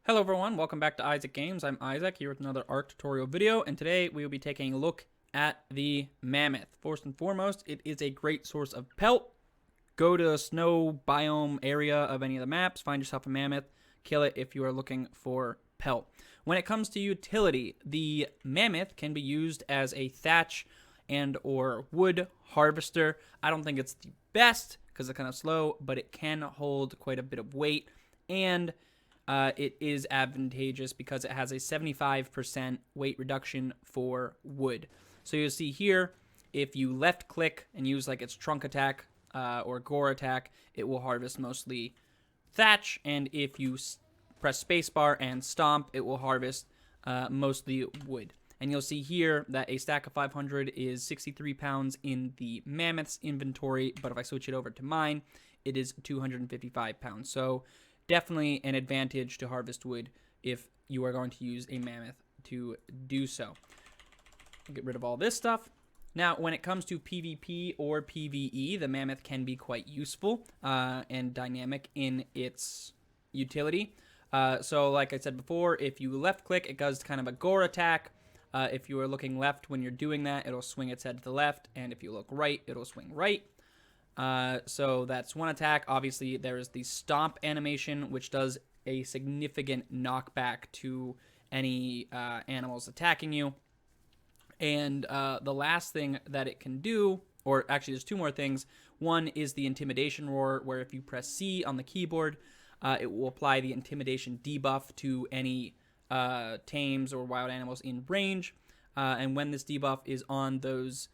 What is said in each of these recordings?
Hello everyone, welcome back to Eyezzzick Games. I'm Eyezzzick here with another ARC tutorial video, and today we will be taking a look at the Mammoth. First and foremost, it is a great source of pelt. Go to a snow biome area of any of the maps, find yourself a Mammoth, kill it if you are looking for pelt. When it comes to utility, the Mammoth can be used as a thatch and or wood harvester. I don't think it's the best because it's kind of slow, but it can hold quite a bit of weight, and it is advantageous because it has a 75% weight reduction for wood. So you'll see here, if you left click and use like its trunk attack or gore attack, it will harvest mostly thatch, and if you press spacebar and stomp, it will harvest mostly wood. And you'll see here that a stack of 500 is 63 pounds in the Mammoth's inventory, but if I switch it over to mine, it is 255 pounds. So definitely an advantage to harvest wood if you are going to use a Mammoth to do so. Get rid of all this stuff. Now, when it comes to PvP or PvE, the Mammoth can be quite useful and dynamic in its utility. So like I said before, if you left click, it does kind of a gore attack. If you are looking left when you're doing that, it'll swing its head to the left, and if you look right, it'll swing right. So that's one attack. Obviously, there is the stomp animation, which does a significant knockback to any animals attacking you. And the last thing that it can do, or actually there's two more things. One is the intimidation roar, where if you press C on the keyboard, it will apply the intimidation debuff to any tames or wild animals in range. And when this debuff is on those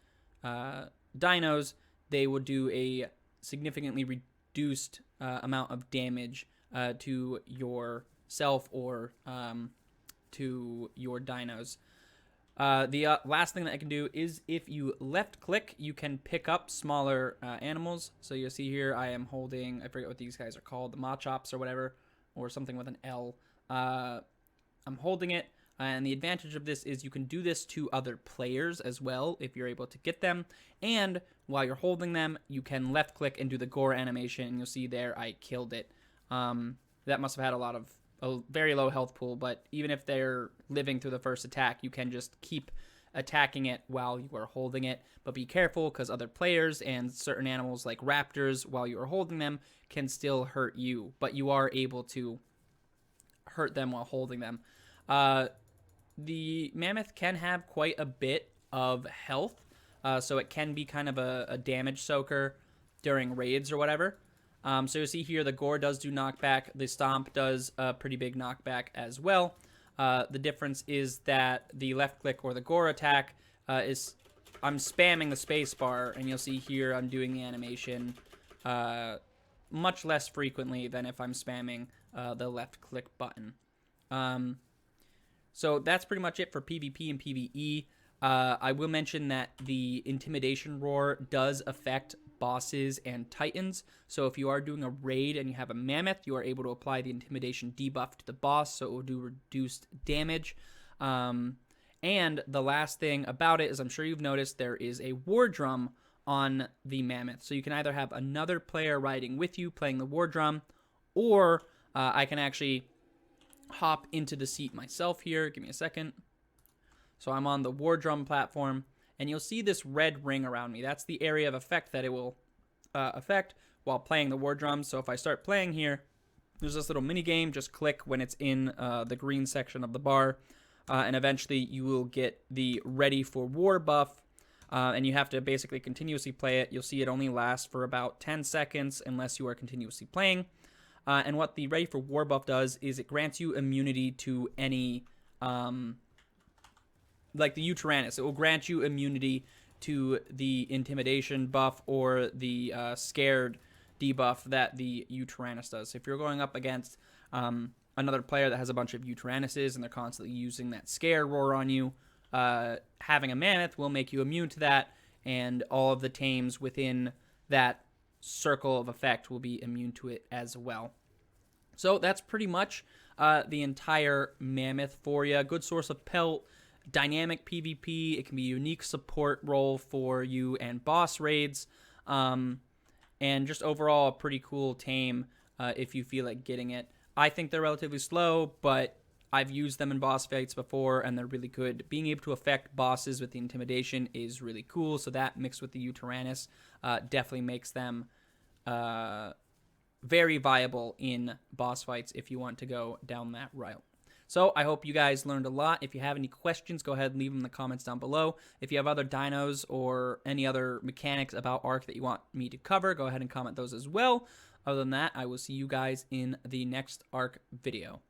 dinos, they will do a significantly reduced amount of damage to yourself or to your dinos. The last thing that I can do is if you left click, you can pick up smaller animals. So you'll see here I am holding, I forget what these guys are called, the Machops or whatever, or something with an L. I'm holding it. And the advantage of this is you can do this to other players as well if you're able to get them. And while you're holding them, you can left click and do the gore animation. And you'll see there I killed it. That must have had a very low health pool. But even if they're living through the first attack, you can just keep attacking it while you are holding it. But be careful because other players and certain animals like raptors, while you are holding them, can still hurt you. But you are able to hurt them while holding them. The Mammoth can have quite a bit of health, so it can be kind of a damage soaker during raids or whatever. So you see here the gore does do knockback. The stomp does a pretty big knockback as well. The difference is that the left click or the gore attack is I'm spamming the space bar, and you'll see here I'm doing the animation much less frequently than if I'm spamming the left click button. So that's pretty much it for PvP and PvE. I will mention that the Intimidation Roar does affect bosses and titans. So if you are doing a raid and you have a Mammoth, you are able to apply the Intimidation debuff to the boss, so it will do reduced damage. And the last thing about it is I'm sure you've noticed there is a war drum on the Mammoth. So you can either have another player riding with you playing the war drum, or I can actually hop into the seat myself here. Give me a second. So I'm on the war drum platform, and you'll see this red ring around me. That's the area of effect that it will affect while playing the war drum. So if I start playing here, there's this little mini game. Just click when it's in the green section of the bar, and eventually you will get the ready for war buff, and you have to basically continuously play it. You'll see it only lasts for about 10 seconds unless you are continuously playing. And what the Ready for War buff does is it grants you immunity to any, like the Utyrannus. It will grant you immunity to the Intimidation buff or the Scared debuff that the Utyrannus does. So if you're going up against another player that has a bunch of Utyrannuses and they're constantly using that Scare Roar on you, having a Mammoth will make you immune to that, and all of the tames within that circle of effect will be immune to it as well. So that's pretty much the entire Mammoth for you. Good source of pelt, dynamic PvP. It can be a unique support role for you and boss raids, and just overall a pretty cool tame if you feel like getting it. I think they're relatively slow, but I've used them in boss fights before, and they're really good. Being able to affect bosses with the intimidation is really cool, so that mixed with the U-Tyrannus definitely makes them very viable in boss fights if you want to go down that route. So I hope you guys learned a lot. If you have any questions, go ahead and leave them in the comments down below. If you have other dinos or any other mechanics about Ark that you want me to cover, go ahead and comment those as well. Other than that, I will see you guys in the next Ark video.